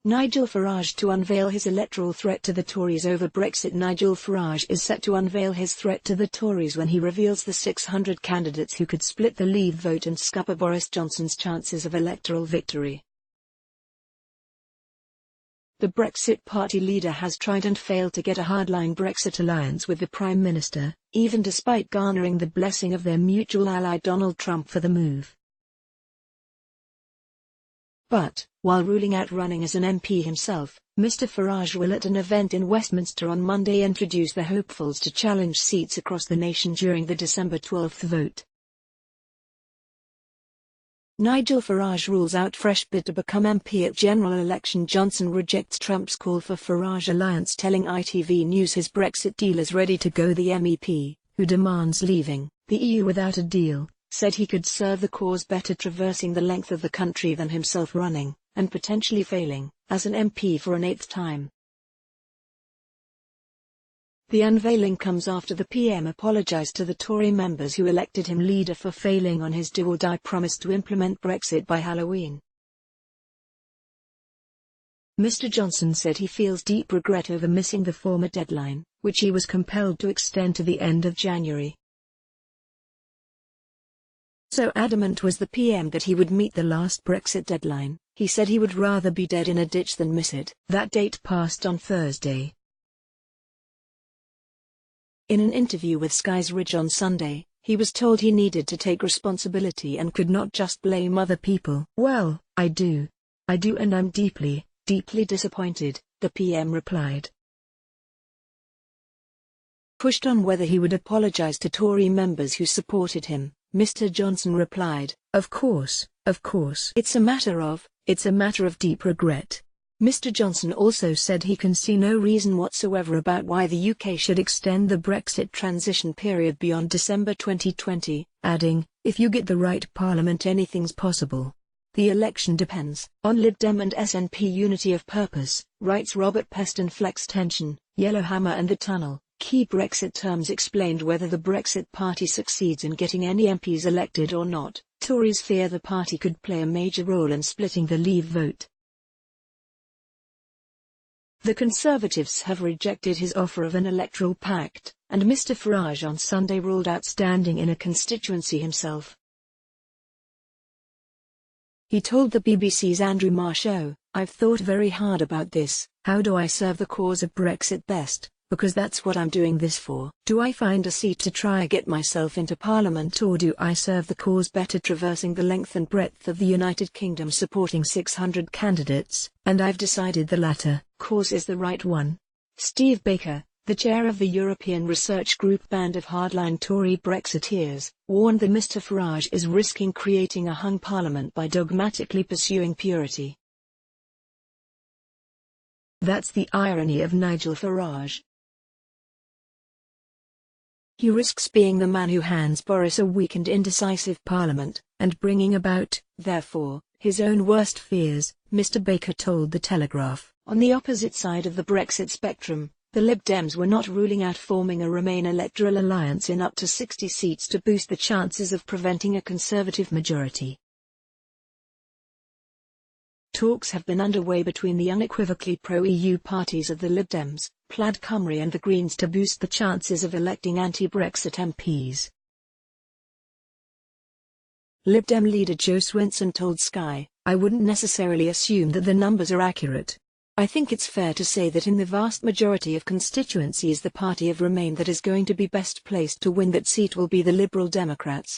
Nigel Farage to unveil his electoral threat to the Tories over Brexit. Nigel Farage is set to unveil his threat to the Tories when he reveals the 600 candidates who could split the Leave vote and scupper Boris Johnson's chances of electoral victory. The Brexit Party leader has tried and failed to get a hardline Brexit alliance with the Prime Minister, even despite garnering the blessing of their mutual ally Donald Trump for the move. But, while ruling out running as an MP himself, Mr Farage will at an event in Westminster on Monday introduce the hopefuls to challenge seats across the nation during the December 12 vote. Nigel Farage rules out fresh bid to become MP at general election. Johnson rejects Trump's call for Farage alliance, telling ITV News his Brexit deal is ready to go. The MEP, who demands leaving the EU without a deal, said he could serve the cause better traversing the length of the country than himself running, and potentially failing, as an MP for an 8th time. The unveiling comes after the PM apologised to the Tory members who elected him leader for failing on his do-or-die promise to implement Brexit by Halloween. Mr Johnson said he feels deep regret over missing the former deadline, which he was compelled to extend to the end of January. So adamant was the PM that he would meet the last Brexit deadline, he said he would rather be dead in a ditch than miss it. That date passed on Thursday. In an interview with Sky's Ridge on Sunday, he was told he needed to take responsibility and could not just blame other people. "Well, I do, and I'm deeply, deeply disappointed," the PM replied. Pushed on whether he would apologise to Tory members who supported him, Mr Johnson replied, Of course. It's a matter of deep regret." Mr Johnson also said he can see no reason whatsoever about why the UK should extend the Brexit transition period beyond December 2020, adding, "If you get the right parliament, anything's possible. The election depends on Lib Dem and SNP unity of purpose," writes Robert Peston. Flex tension, Yellowhammer and the tunnel. Key Brexit terms explained whether the Brexit Party succeeds in getting any MPs elected or not. Tories fear the party could play a major role in splitting the Leave vote. The Conservatives have rejected his offer of an electoral pact, and Mr Farage on Sunday ruled out standing in a constituency himself. He told the BBC's Andrew Marr show, "I've thought very hard about this. How do I serve the cause of Brexit best? Because that's what I'm doing this for. Do I find a seat to try and get myself into Parliament, or do I serve the cause better traversing the length and breadth of the United Kingdom supporting 600 candidates? And I've decided the latter course is the right one." Steve Baker, the chair of the European research group Band of Hardline Tory Brexiteers, warned that Mr Farage is risking creating a hung parliament by dogmatically pursuing purity. That's the irony of Nigel Farage. He risks being the man who hands Boris a weak and indecisive parliament, and bringing about, therefore, his own worst fears, Mr Baker told The Telegraph. On the opposite side of the Brexit spectrum, the Lib Dems were not ruling out forming a Remain electoral alliance in up to 60 seats to boost the chances of preventing a Conservative majority. Talks have been underway between the unequivocally pro-EU parties of the Lib Dems, Plaid Cymru and the Greens to boost the chances of electing anti-Brexit MPs. Lib Dem leader Joe Swinson told Sky, "I wouldn't necessarily assume that the numbers are accurate. I think it's fair to say that in the vast majority of constituencies the party of Remain that is going to be best placed to win that seat will be the Liberal Democrats."